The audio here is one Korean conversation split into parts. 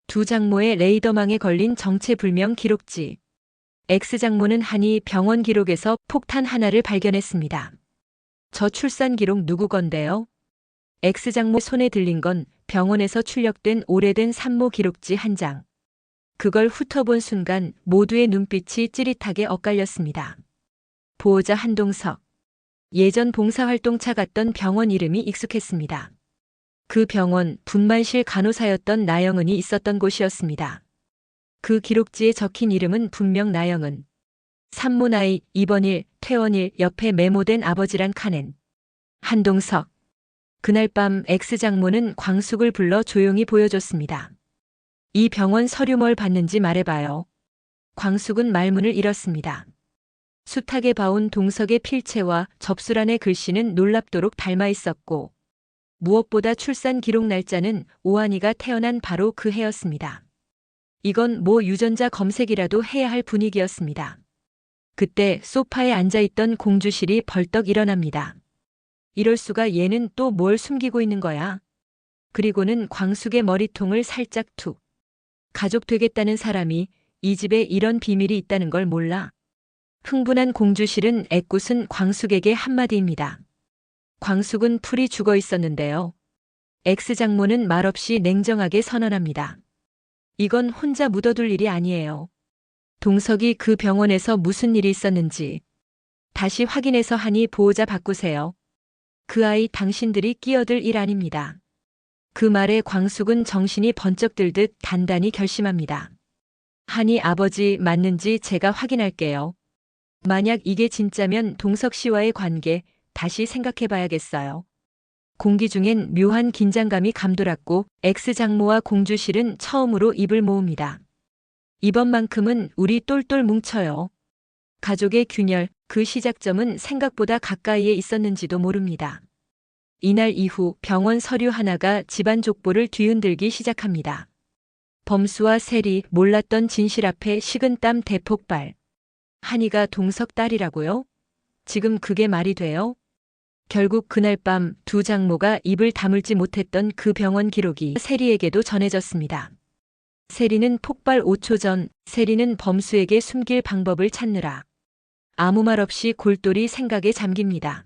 두 장모의 레이더망에 걸린 정체불명 기록지. X장모는 한이 병원 기록에서 폭탄 하나를 발견했습니다. 저 출산 기록 누구 건데요? X장모 손에 들린 건 병원에서 출력된 오래된 산모 기록지 한 장. 그걸 훑어본 순간 모두의 눈빛이 찌릿하게 엇갈렸습니다. 보호자 한동석. 예전 봉사활동차 갔던 병원 이름이 익숙했습니다. 그 병원 분만실 간호사였던 나영은이 있었던 곳이었습니다. 그 기록지에 적힌 이름은 분명 나영은. 산모 나이, 입원일, 퇴원일 옆에 메모된 아버지란 칸엔 한동석. 그날 밤 X장모는 광숙을 불러 조용히 보여줬습니다. 이 병원 서류 뭘 봤는지 말해봐요. 광숙은 말문을 잃었습니다. 숱하게 봐온 동석의 필체와 접수란의 글씨는 놀랍도록 닮아 있었고 무엇보다 출산 기록 날짜는 오한이가 태어난 바로 그 해였습니다. 이건 뭐 유전자 검색이라도 해야 할 분위기였습니다. 그때 소파에 앉아있던 공주실이 벌떡 일어납니다. 이럴 수가, 얘는 또 뭘 숨기고 있는 거야? 그리고는 광숙의 머리통을 살짝 툭. 가족 되겠다는 사람이 이 집에 이런 비밀이 있다는 걸 몰라? 흥분한 공주실은 애꿎은 광숙에게 한마디입니다. 광숙은 풀이 죽어 있었는데요. X장모는 말없이 냉정하게 선언합니다. 이건 혼자 묻어둘 일이 아니에요. 동석이 그 병원에서 무슨 일이 있었는지 다시 확인해서 하니 보호자 바꾸세요. 그 아이 당신들이 끼어들 일 아닙니다. 그 말에 광숙은 정신이 번쩍 들듯 단단히 결심합니다. 하니 아버지 맞는지 제가 확인할게요. 만약 이게 진짜면 동석 씨와의 관계 다시 생각해봐야겠어요. 공기 중엔 묘한 긴장감이 감돌았고 X장모와 공주실은 처음으로 입을 모읍니다. 이번만큼은 우리 똘똘 뭉쳐요. 가족의 균열, 그 시작점은 생각보다 가까이에 있었는지도 모릅니다. 이날 이후 병원 서류 하나가 집안 족보를 뒤흔들기 시작합니다. 범수와 세리, 몰랐던 진실 앞에 식은땀 대폭발. 한이가 동석 딸이라고요? 지금 그게 말이 돼요? 결국 그날 밤 두 장모가 입을 다물지 못했던 그 병원 기록이 세리에게도 전해졌습니다. 세리는 폭발 5초 전, 세리는 범수에게 숨길 방법을 찾느라 아무 말 없이 골똘히 생각에 잠깁니다.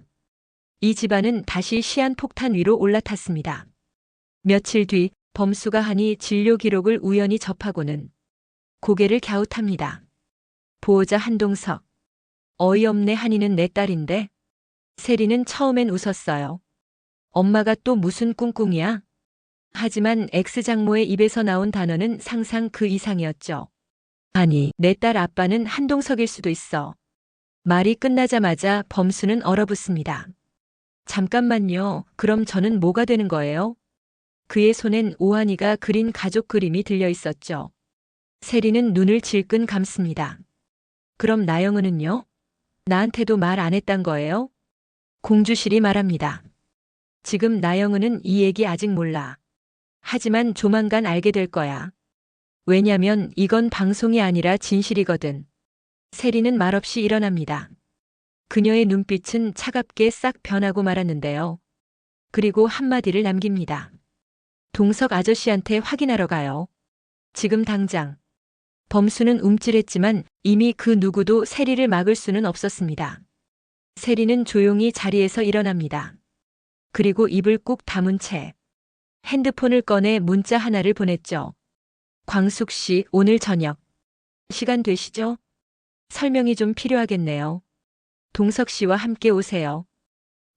이 집안은 다시 시한폭탄 위로 올라탔습니다. 며칠 뒤 범수가 한이 진료 기록을 우연히 접하고는 고개를 갸웃합니다. 보호자 한동석. 어이없네, 한이는 내 딸인데. 세리는 처음엔 웃었어요. 엄마가 또 무슨 꿍꿍이야? 하지만 X장모의 입에서 나온 단어는 상상 그 이상이었죠. 아니, 내 딸 아빠는 한동석일 수도 있어. 말이 끝나자마자 범수는 얼어붙습니다. 잠깐만요. 그럼 저는 뭐가 되는 거예요? 그의 손엔 오한이가 그린 가족 그림이 들려 있었죠. 세리는 눈을 질끈 감습니다. 그럼 나영은은요? 나한테도 말 안 했단 거예요? 공주실이 말합니다. 지금 나영은은 이 얘기 아직 몰라. 하지만 조만간 알게 될 거야. 왜냐면 이건 방송이 아니라 진실이거든. 세리는 말없이 일어납니다. 그녀의 눈빛은 차갑게 싹 변하고 말았는데요. 그리고 한마디를 남깁니다. 동석 아저씨한테 확인하러 가요. 지금 당장. 범수는 움찔했지만 이미 그 누구도 세리를 막을 수는 없었습니다. 세리는 조용히 자리에서 일어납니다. 그리고 입을 꾹 다문 채 핸드폰을 꺼내 문자 하나를 보냈죠. 광숙 씨, 오늘 저녁 시간 되시죠? 설명이 좀 필요하겠네요. 동석 씨와 함께 오세요.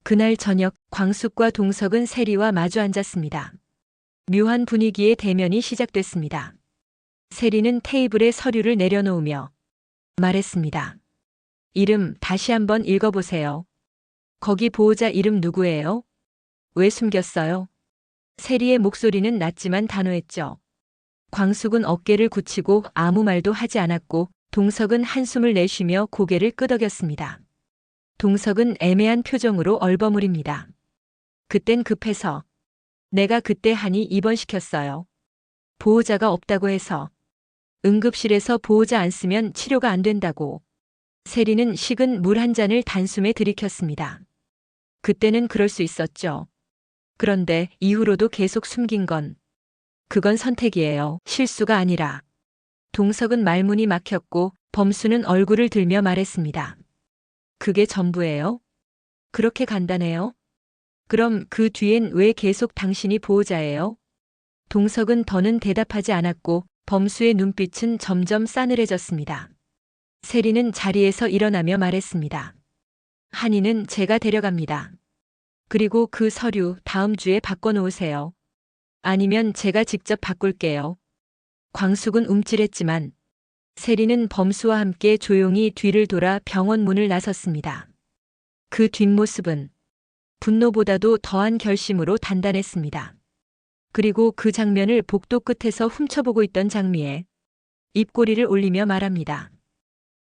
그날 저녁 광숙과 동석은 세리와 마주 앉았습니다. 묘한 분위기의 대면이 시작됐습니다. 세리는 테이블에 서류를 내려놓으며 말했습니다. 이름 다시 한번 읽어보세요. 거기 보호자 이름 누구예요? 왜 숨겼어요? 세리의 목소리는 낮지만 단호했죠. 광숙은 어깨를 굳히고 아무 말도 하지 않았고 동석은 한숨을 내쉬며 고개를 끄덕였습니다. 동석은 애매한 표정으로 얼버무립니다. 그땐 급해서. 내가 그때 한이 입원시켰어요. 보호자가 없다고 해서. 응급실에서 보호자 안 쓰면 치료가 안 된다고. 세리는 식은 물 한 잔을 단숨에 들이켰습니다. 그때는 그럴 수 있었죠. 그런데 이후로도 계속 숨긴 건 그건 선택이에요. 실수가 아니라. 동석은 말문이 막혔고 범수는 얼굴을 들며 말했습니다. 그게 전부예요? 그렇게 간단해요? 그럼 그 뒤엔 왜 계속 당신이 보호자예요? 동석은 더는 대답하지 않았고 범수의 눈빛은 점점 싸늘해졌습니다. 세리는 자리에서 일어나며 말했습니다. 한이는 제가 데려갑니다. 그리고 그 서류 다음 주에 바꿔놓으세요. 아니면 제가 직접 바꿀게요. 광숙은 움찔했지만 세리는 범수와 함께 조용히 뒤를 돌아 병원 문을 나섰습니다. 그 뒷모습은 분노보다도 더한 결심으로 단단했습니다. 그리고 그 장면을 복도 끝에서 훔쳐보고 있던 장미애 입꼬리를 올리며 말합니다.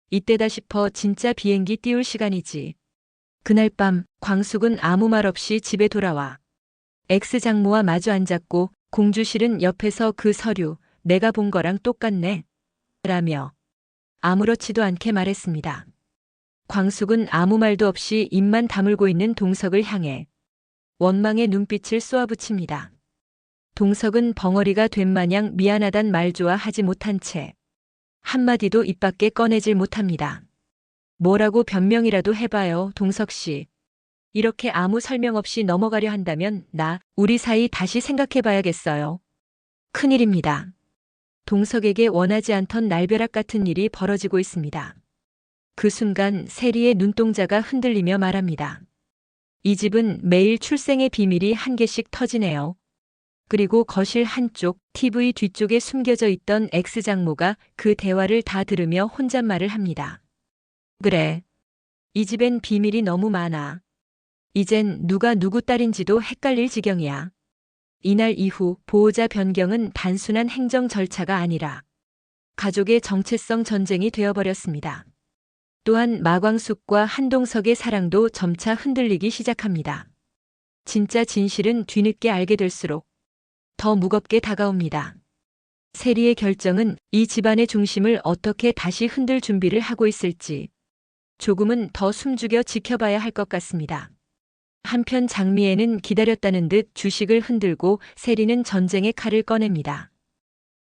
이때다 싶어 진짜 비행기 띄울 시간이지. 그날 밤 광숙은 아무 말 없이 집에 돌아와 X 장모와 마주 앉았고 공주실은 옆에서 그 서류 내가 본 거랑 똑같네 라며 아무렇지도 않게 말했습니다. 광숙은 아무 말도 없이 입만 다물고 있는 동석을 향해 원망의 눈빛을 쏘아붙입니다. 동석은 벙어리가 된 마냥 미안하단 말조차 하지 못한 채 한마디도 입 밖에 꺼내질 못합니다. 뭐라고 변명이라도 해봐요, 동석 씨. 이렇게 아무 설명 없이 넘어가려 한다면 우리 사이 다시 생각해봐야겠어요. 큰일입니다. 동석에게 원하지 않던 날벼락 같은 일이 벌어지고 있습니다. 그 순간 세리의 눈동자가 흔들리며 말합니다. 이 집은 매일 출생의 비밀이 한 개씩 터지네요. 그리고 거실 한쪽, TV 뒤쪽에 숨겨져 있던 X장모가 그 대화를 다 들으며 혼잣말을 합니다. 그래. 이 집엔 비밀이 너무 많아. 이젠 누가 누구 딸인지도 헷갈릴 지경이야. 이날 이후 보호자 변경은 단순한 행정 절차가 아니라 가족의 정체성 전쟁이 되어버렸습니다. 또한 마광숙과 한동석의 사랑도 점차 흔들리기 시작합니다. 진짜 진실은 뒤늦게 알게 될수록 더 무겁게 다가옵니다. 세리의 결정은 이 집안의 중심을 어떻게 다시 흔들 준비를 하고 있을지 조금은 더 숨죽여 지켜봐야 할 것 같습니다. 한편 장미애는 기다렸다는 듯 주식을 흔들고 세리는 전쟁의 칼을 꺼냅니다.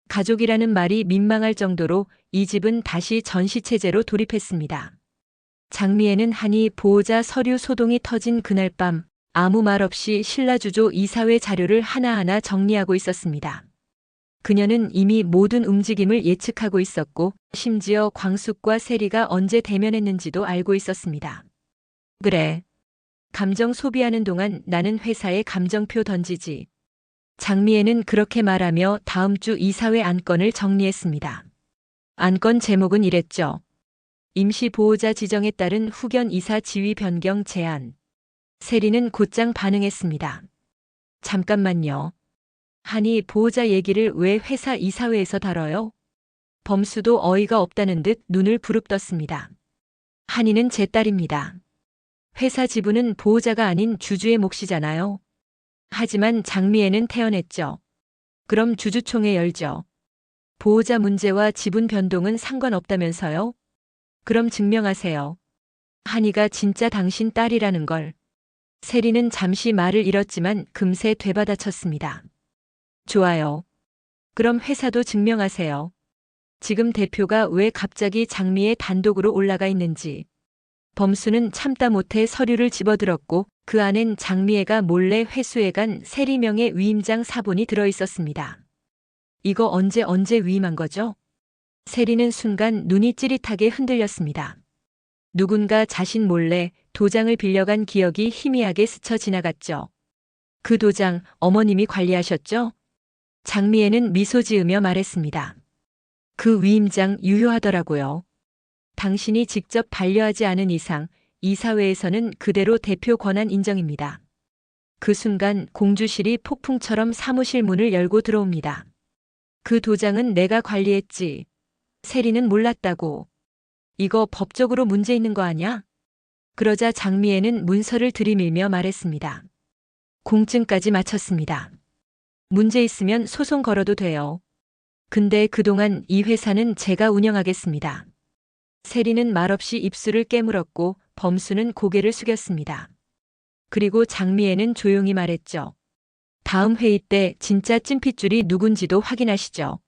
가족이라는 말이 민망할 정도로 이 집은 다시 전시체제로 돌입했습니다. 장미애는 한이 보호자 서류 소동이 터진 그날 밤 아무 말 없이 신라주조 이사회 자료를 하나하나 정리하고 있었습니다. 그녀는 이미 모든 움직임을 예측하고 있었고 심지어 광숙과 세리가 언제 대면했는지도 알고 있었습니다. 그래. 감정 소비하는 동안 나는 회사에 감정표 던지지. 장미애는 그렇게 말하며 다음 주 이사회 안건을 정리했습니다. 안건 제목은 이랬죠. 임시 보호자 지정에 따른 후견 이사 지위 변경 제안. 세리는 곧장 반응했습니다. 잠깐만요. 한이 보호자 얘기를 왜 회사 이사회에서 다뤄요? 범수도 어이가 없다는 듯 눈을 부릅떴습니다. 한이는 제 딸입니다. 회사 지분은 보호자가 아닌 주주의 몫이잖아요. 하지만 장미애는 태어냈죠. 그럼 주주총회 열죠. 보호자 문제와 지분 변동은 상관없다면서요? 그럼 증명하세요. 한이가 진짜 당신 딸이라는 걸. 세리는 잠시 말을 잃었지만 금세 되받아쳤습니다. 좋아요. 그럼 회사도 증명하세요. 지금 대표가 왜 갑자기 장미애 단독으로 올라가 있는지. 범수는 참다 못해 서류를 집어들었고 그 안엔 장미애가 몰래 회수해 간 세리명의 위임장 사본이 들어있었습니다. 이거 언제 위임한 거죠? 세리는 순간 눈이 찌릿하게 흔들렸습니다. 누군가 자신 몰래 도장을 빌려간 기억이 희미하게 스쳐 지나갔죠. 그 도장 어머님이 관리하셨죠? 장미애는 미소 지으며 말했습니다. 그 위임장 유효하더라고요. 당신이 직접 반려하지 않은 이상 이사회에서는 그대로 대표 권한 인정입니다. 그 순간 공주실이 폭풍처럼 사무실 문을 열고 들어옵니다. 그 도장은 내가 관리했지. 세리는 몰랐다고. 이거 법적으로 문제 있는 거 아냐? 그러자 장미애는 문서를 들이밀며 말했습니다. 공증까지 마쳤습니다. 문제 있으면 소송 걸어도 돼요. 근데 그동안 이 회사는 제가 운영하겠습니다. 세리는 말없이 입술을 깨물었고 범수는 고개를 숙였습니다. 그리고 장미애는 조용히 말했죠. 다음 회의 때 진짜 찐핏줄이 누군지도 확인하시죠.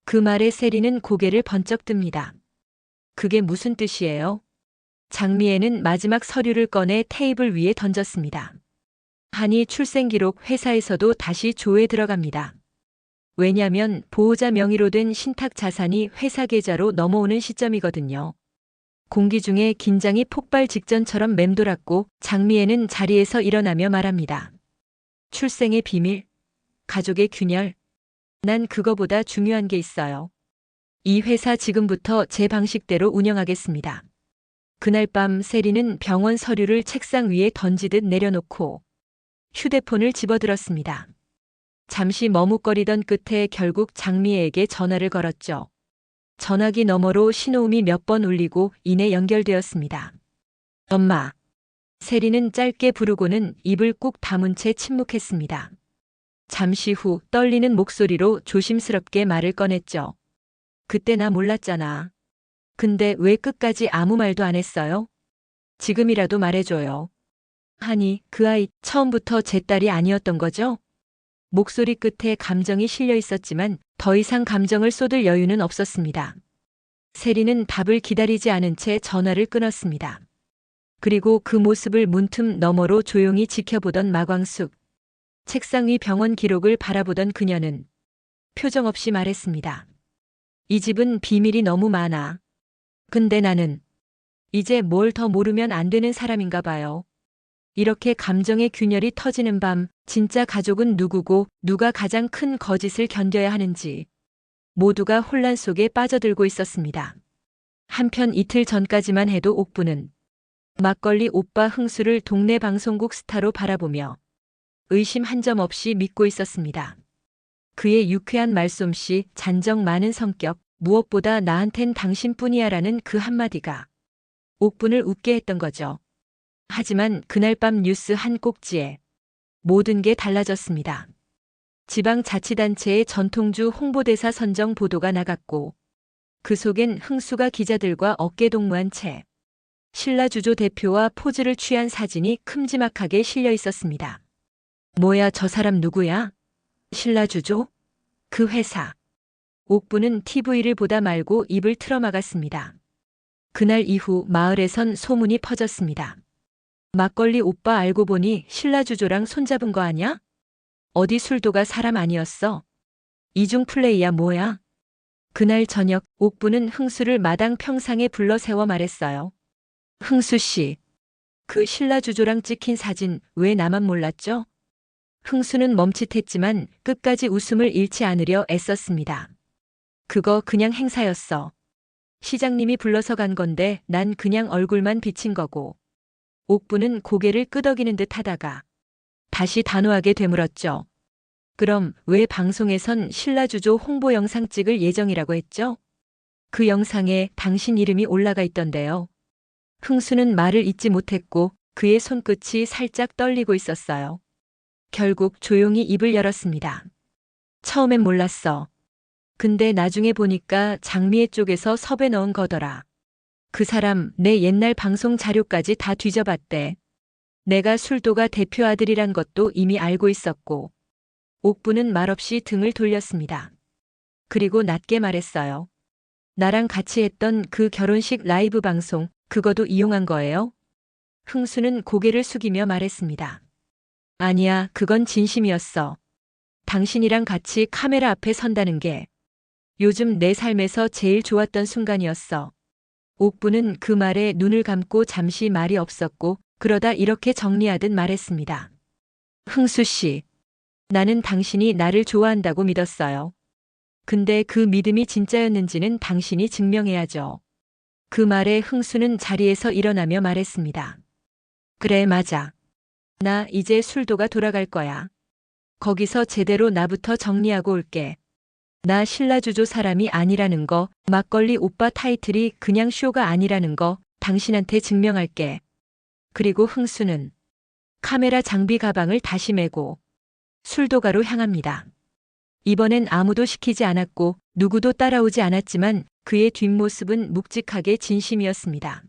그 말에 세리는 고개를 번쩍 듭니다. 그게 무슨 뜻이에요? 장미애는 마지막 서류를 꺼내 테이블 위에 던졌습니다. 한이 출생기록 회사에서도 다시 조에 들어갑니다. 왜냐면 보호자 명의로 된 신탁 자산이 회사 계좌로 넘어오는 시점이거든요. 공기 중에 긴장이 폭발 직전처럼 맴돌았고 장미애는 자리에서 일어나며 말합니다. 출생의 비밀, 가족의 균열, 난 그거보다 중요한 게 있어요. 이 회사 지금부터 제 방식대로 운영하겠습니다. 그날 밤 세리는 병원 서류를 책상 위에 던지듯 내려놓고 휴대폰을 집어들었습니다. 잠시 머뭇거리던 끝에 결국 장미애에게 전화를 걸었죠. 전화기 너머로 신호음이 몇 번 울리고 이내 연결되었습니다. 엄마. 세리는 짧게 부르고는 입을 꾹 다문 채 침묵했습니다. 잠시 후 떨리는 목소리로 조심스럽게 말을 꺼냈죠. 그때 나 몰랐잖아. 근데 왜 끝까지 아무 말도 안 했어요? 지금이라도 말해줘요. 하니 그 아이 처음부터 제 딸이 아니었던 거죠? 목소리 끝에 감정이 실려 있었지만 더 이상 감정을 쏟을 여유는 없었습니다. 세리는 답을 기다리지 않은 채 전화를 끊었습니다. 그리고 그 모습을 문틈 너머로 조용히 지켜보던 마광숙. 책상 위 병원 기록을 바라보던 그녀는 표정 없이 말했습니다. 이 집은 비밀이 너무 많아. 근데 나는 이제 뭘 더 모르면 안 되는 사람인가 봐요. 이렇게 감정의 균열이 터지는 밤, 진짜 가족은 누구고 누가 가장 큰 거짓을 견뎌야 하는지 모두가 혼란 속에 빠져들고 있었습니다. 한편 이틀 전까지만 해도 옥부는 막걸리 오빠 흥수를 동네 방송국 스타로 바라보며 의심 한 점 없이 믿고 있었습니다. 그의 유쾌한 말솜씨, 잔정 많은 성격, 무엇보다 나한텐 당신뿐이야라는 그 한마디가 옥분을 웃게 했던 거죠. 하지만 그날 밤 뉴스 한 꼭지에 모든 게 달라졌습니다. 지방자치단체의 전통주 홍보대사 선정 보도가 나갔고 그 속엔 흥수가 기자들과 어깨동무한 채 신라주조 대표와 포즈를 취한 사진이 큼지막하게 실려 있었습니다. 뭐야 저 사람 누구야? 신라주조? 그 회사. 옥부는 TV를 보다 말고 입을 틀어막았습니다. 그날 이후 마을에선 소문이 퍼졌습니다. 막걸리 오빠 알고 보니 신라주조랑 손잡은 거 아냐? 어디 술도가 사람 아니었어? 이중 플레이야 뭐야? 그날 저녁 옥부는 흥수를 마당 평상에 불러 세워 말했어요. 흥수 씨, 그 신라주조랑 찍힌 사진 왜 나만 몰랐죠? 흥수는 멈칫했지만 끝까지 웃음을 잃지 않으려 애썼습니다. 그거 그냥 행사였어. 시장님이 불러서 간 건데 난 그냥 얼굴만 비친 거고. 옥부는 고개를 끄덕이는 듯 하다가 다시 단호하게 되물었죠. 그럼 왜 방송에선 신라주조 홍보 영상 찍을 예정이라고 했죠? 그 영상에 당신 이름이 올라가 있던데요. 흥수는 말을 잇지 못했고 그의 손끝이 살짝 떨리고 있었어요. 결국 조용히 입을 열었습니다. 처음엔 몰랐어. 근데 나중에 보니까 장미애 쪽에서 섭외 넣은 거더라. 그 사람 내 옛날 방송 자료까지 다 뒤져봤대. 내가 술도가 대표 아들이란 것도 이미 알고 있었고. 옥부는 말없이 등을 돌렸습니다. 그리고 낮게 말했어요. 나랑 같이 했던 그 결혼식 라이브 방송, 그거도 이용한 거예요? 흥수는 고개를 숙이며 말했습니다. 아니야, 그건 진심이었어. 당신이랑 같이 카메라 앞에 선다는 게 요즘 내 삶에서 제일 좋았던 순간이었어. 옥부는 그 말에 눈을 감고 잠시 말이 없었고 그러다 이렇게 정리하듯 말했습니다. 흥수 씨, 나는 당신이 나를 좋아한다고 믿었어요. 근데 그 믿음이 진짜였는지는 당신이 증명해야죠. 그 말에 흥수는 자리에서 일어나며 말했습니다. 그래, 맞아. 나 이제 술도가 돌아갈 거야. 거기서 제대로 나부터 정리하고 올게. 나 신라주조 사람이 아니라는 거, 막걸리 오빠 타이틀이 그냥 쇼가 아니라는 거 당신한테 증명할게. 그리고 흥수는 카메라 장비 가방을 다시 메고 술도가로 향합니다. 이번엔 아무도 시키지 않았고 누구도 따라오지 않았지만 그의 뒷모습은 묵직하게 진심이었습니다.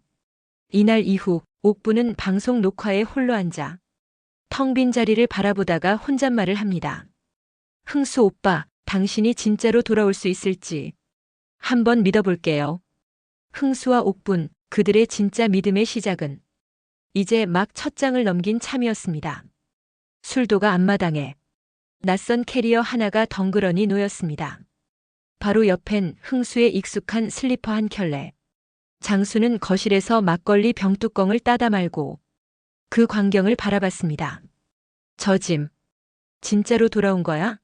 이날 이후 옥부는 방송 녹화에 홀로 앉아 텅 빈 자리를 바라보다가 혼잣말을 합니다. 흥수 오빠, 당신이 진짜로 돌아올 수 있을지 한번 믿어볼게요. 흥수와 옥분, 그들의 진짜 믿음의 시작은 이제 막 첫 장을 넘긴 참이었습니다. 술도가 앞마당에 낯선 캐리어 하나가 덩그러니 놓였습니다. 바로 옆엔 흥수의 익숙한 슬리퍼 한 켤레. 장수는 거실에서 막걸리 병뚜껑을 따다 말고 그 광경을 바라봤습니다. 저 짐, 진짜로 돌아온 거야?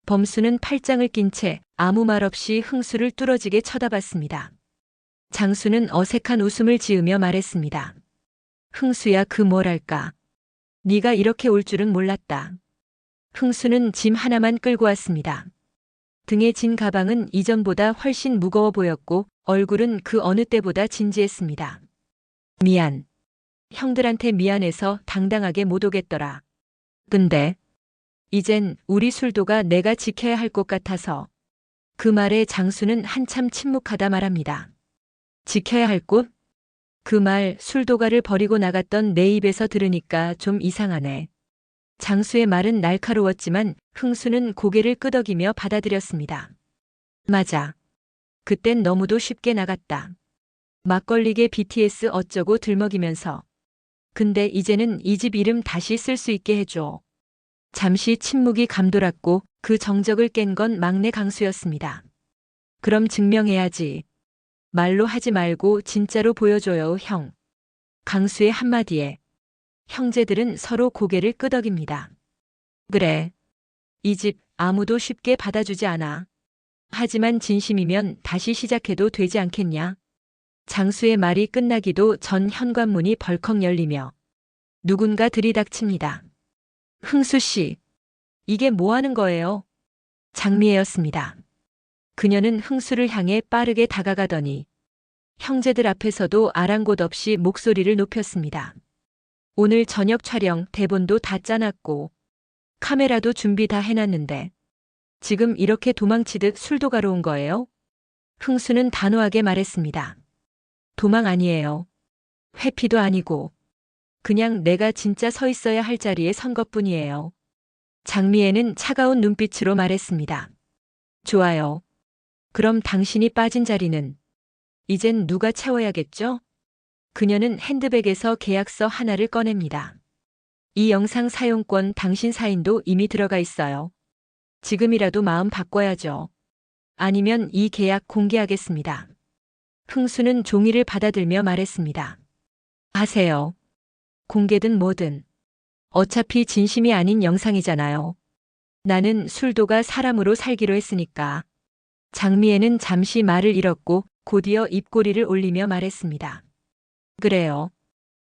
범수는 팔짱을 낀 채 아무 말 없이 흥수를 뚫어지게 쳐다봤습니다. 장수는 어색한 웃음을 지으며 말했습니다. 흥수야, 그 뭐랄까. 네가 이렇게 올 줄은 몰랐다. 흥수는 짐 하나만 끌고 왔습니다. 등에 진 가방은 이전보다 훨씬 무거워 보였고 얼굴은 그 어느 때보다 진지했습니다. 미안. 형들한테 미안해서 당당하게 못 오겠더라. 근데 이젠 우리 술도가 내가 지켜야 할 것 같아서. 그 말에 장수는 한참 침묵하다 말합니다. 지켜야 할 곳? 그 말 술도가를 버리고 나갔던 내 입에서 들으니까 좀 이상하네. 장수의 말은 날카로웠지만 흥수는 고개를 끄덕이며 받아들였습니다. 맞아. 그땐 너무도 쉽게 나갔다. 막걸리계 BTS 어쩌고 들먹이면서. 근데 이제는 이 집 이름 다시 쓸 수 있게 해줘. 잠시 침묵이 감돌았고 그 정적을 깬 건 막내 강수였습니다. 그럼 증명해야지. 말로 하지 말고 진짜로 보여줘요, 형. 강수의 한마디에 형제들은 서로 고개를 끄덕입니다. 그래. 이 집 아무도 쉽게 받아주지 않아. 하지만 진심이면 다시 시작해도 되지 않겠냐? 장수의 말이 끝나기도 전 현관문이 벌컥 열리며 누군가 들이닥칩니다. 흥수 씨, 이게 뭐 하는 거예요? 장미애였습니다. 그녀는 흥수를 향해 빠르게 다가가더니 형제들 앞에서도 아랑곳 없이 목소리를 높였습니다. 오늘 저녁 촬영 대본도 다 짜놨고 카메라도 준비 다 해놨는데 지금 이렇게 도망치듯 술도 가러 온 거예요? 흥수는 단호하게 말했습니다. 도망 아니에요. 회피도 아니고 그냥 내가 진짜 서 있어야 할 자리에 선 것뿐이에요. 장미애는 차가운 눈빛으로 말했습니다. 좋아요. 그럼 당신이 빠진 자리는 이젠 누가 채워야겠죠? 그녀는 핸드백에서 계약서 하나를 꺼냅니다. 이 영상 사용권 당신 사인도 이미 들어가 있어요. 지금이라도 마음 바꿔야죠. 아니면 이 계약 공개하겠습니다. 흥수는 종이를 받아들며 말했습니다. 하세요. 공개든 뭐든. 어차피 진심이 아닌 영상이잖아요. 나는 술도가 사람으로 살기로 했으니까. 장미애는 잠시 말을 잃었고 곧이어 입꼬리를 올리며 말했습니다. 그래요.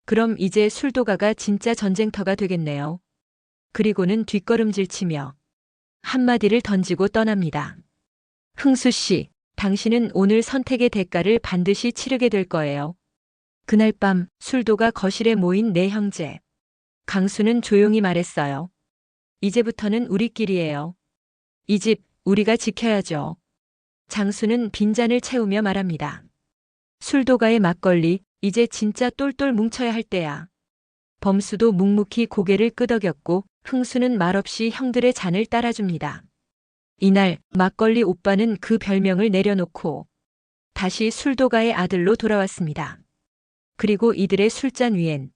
그럼 이제 술도가가 진짜 전쟁터가 되겠네요. 그리고는 뒷걸음질 치며 한마디를 던지고 떠납니다. 흥수 씨, 당신은 오늘 선택의 대가를 반드시 치르게 될 거예요. 그날 밤 술도가 거실에 모인 네 형제. 강수는 조용히 말했어요. 이제부터는 우리끼리예요. 이 집 우리가 지켜야죠. 장수는 빈잔을 채우며 말합니다. 술도가의 막걸리, 이제 진짜 똘똘 뭉쳐야 할 때야. 범수도 묵묵히 고개를 끄덕였고 흥수는 말없이 형들의 잔을 따라줍니다. 이날 막걸리 오빠는 그 별명을 내려놓고 다시 술도가의 아들로 돌아왔습니다. 그리고 이들의 술잔 위엔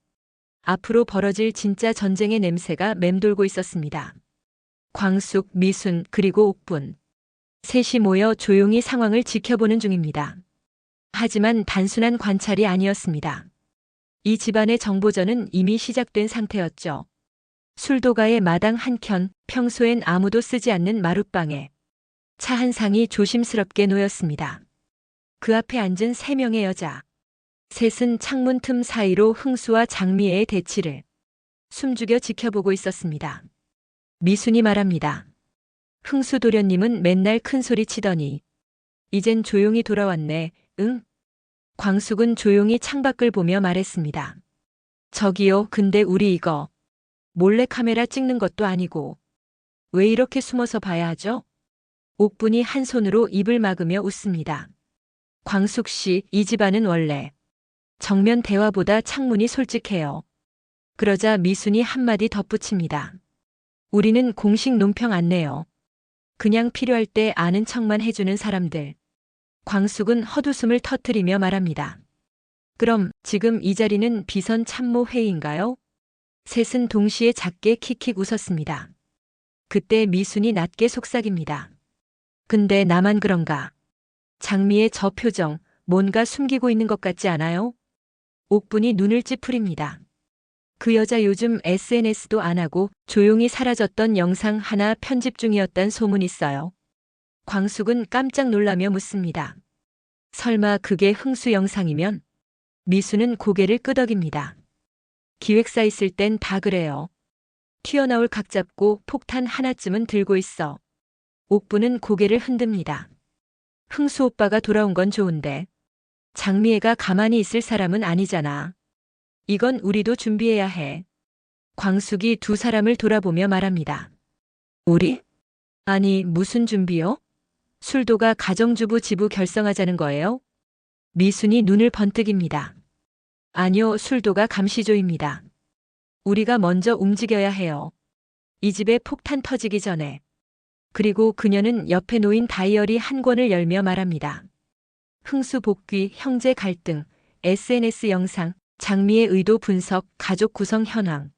앞으로 벌어질 진짜 전쟁의 냄새가 맴돌고 있었습니다. 광숙, 미순, 그리고 옥분. 셋이 모여 조용히 상황을 지켜보는 중입니다. 하지만 단순한 관찰이 아니었습니다. 이 집안의 정보전은 이미 시작된 상태였죠. 술도가의 마당 한켠, 평소엔 아무도 쓰지 않는 마룻방에 차 한 상이 조심스럽게 놓였습니다. 그 앞에 앉은 세 명의 여자. 셋은 창문 틈 사이로 흥수와 장미애의 대치를 숨죽여 지켜보고 있었습니다. 미순이 말합니다. 흥수 도련님은 맨날 큰 소리 치더니 이젠 조용히 돌아왔네. 응? 광숙은 조용히 창밖을 보며 말했습니다. 저기요, 근데 우리 이거 몰래카메라 찍는 것도 아니고 왜 이렇게 숨어서 봐야 하죠? 옥분이 한 손으로 입을 막으며 웃습니다. 광숙 씨, 이 집안은 원래 정면 대화보다 창문이 솔직해요. 그러자 미순이 한마디 덧붙입니다. 우리는 공식 논평 안 내요. 그냥 필요할 때 아는 척만 해주는 사람들. 광숙은 헛웃음을 터뜨리며 말합니다. 그럼 지금 이 자리는 비선 참모 회의인가요? 셋은 동시에 작게 킥킥 웃었습니다. 그때 미순이 낮게 속삭입니다. 근데 나만 그런가? 장미의 저 표정, 뭔가 숨기고 있는 것 같지 않아요? 옥분이 눈을 찌푸립니다. 그 여자 요즘 SNS도 안 하고 조용히 사라졌던 영상 하나 편집 중이었단 소문 있어요. 광숙은 깜짝 놀라며 묻습니다. 설마 그게 흥수 영상이면? 미수는 고개를 끄덕입니다. 기획사 있을 땐 다 그래요. 튀어나올 각 잡고 폭탄 하나쯤은 들고 있어. 옥부는 고개를 흔듭니다. 흥수 오빠가 돌아온 건 좋은데 장미애가 가만히 있을 사람은 아니잖아. 이건 우리도 준비해야 해. 광숙이 두 사람을 돌아보며 말합니다. 우리? 아니 무슨 준비요? 술도가 가정주부 지부 결성하자는 거예요? 미순이 눈을 번뜩입니다. 아니요, 술도가 감시조입니다. 우리가 먼저 움직여야 해요. 이 집에 폭탄 터지기 전에. 그리고 그녀는 옆에 놓인 다이어리 한 권을 열며 말합니다. 흥수 복귀, 형제 갈등, SNS 영상, 장미의 의도 분석, 가족 구성 현황.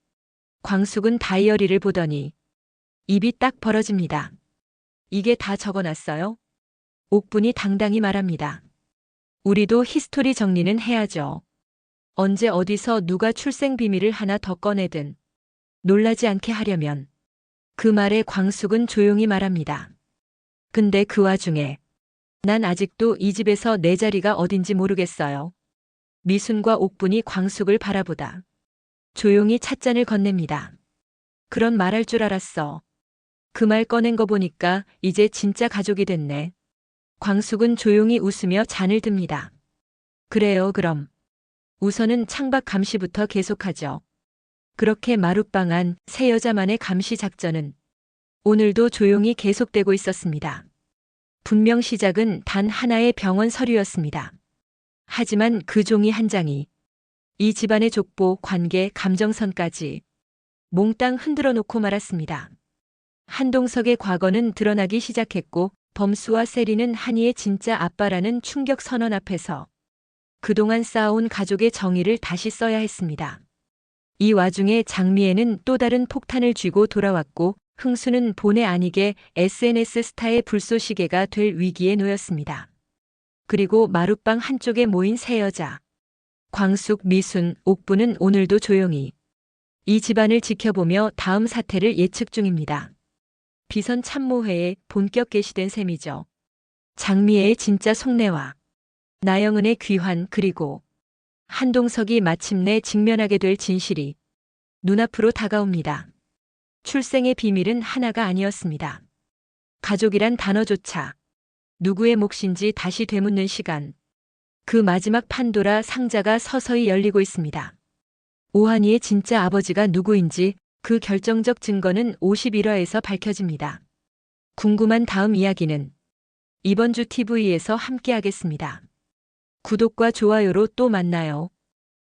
광숙은 다이어리를 보더니 입이 딱 벌어집니다. 이게 다 적어놨어요? 옥분이 당당히 말합니다. 우리도 히스토리 정리는 해야죠. 언제 어디서 누가 출생 비밀을 하나 더 꺼내든 놀라지 않게 하려면. 그 말에 광숙은 조용히 말합니다. 근데 그 와중에 난 아직도 이 집에서 내 자리가 어딘지 모르겠어요. 미순과 옥분이 광숙을 바라보다 조용히 찻잔을 건넵니다. 그런 말할 줄 알았어. 그 말 꺼낸 거 보니까 이제 진짜 가족이 됐네. 광숙은 조용히 웃으며 잔을 듭니다. 그래요, 그럼. 우선은 창밖 감시부터 계속하죠. 그렇게 마룻방안 세 여자만의 감시 작전은 오늘도 조용히 계속되고 있었습니다. 분명 시작은 단 하나의 병원 서류였습니다. 하지만 그 종이 한 장이 이 집안의 족보, 관계, 감정선까지 몽땅 흔들어 놓고 말았습니다. 한동석의 과거는 드러나기 시작했고 범수와 세리는 한이의 진짜 아빠라는 충격 선언 앞에서 그동안 쌓아온 가족의 정의를 다시 써야 했습니다. 이 와중에 장미애는 또 다른 폭탄을 쥐고 돌아왔고 흥수는 본의 아니게 SNS 스타의 불쏘시개가 될 위기에 놓였습니다. 그리고 마룻방 한쪽에 모인 세 여자. 광숙, 미순, 옥부는 오늘도 조용히 이 집안을 지켜보며 다음 사태를 예측 중입니다. 비선 참모회에 본격 개시된 셈이죠. 장미애의 진짜 속내와 나영은의 귀환 그리고 한동석이 마침내 직면하게 될 진실이 눈앞으로 다가옵니다. 출생의 비밀은 하나가 아니었습니다. 가족이란 단어조차 누구의 몫인지 다시 되묻는 시간. 그 마지막 판도라 상자가 서서히 열리고 있습니다. 오한이의 진짜 아버지가 누구인지 그 결정적 증거는 51화에서 밝혀집니다. 궁금한 다음 이야기는 이번 주 TV에서 함께하겠습니다. 구독과 좋아요로 또 만나요.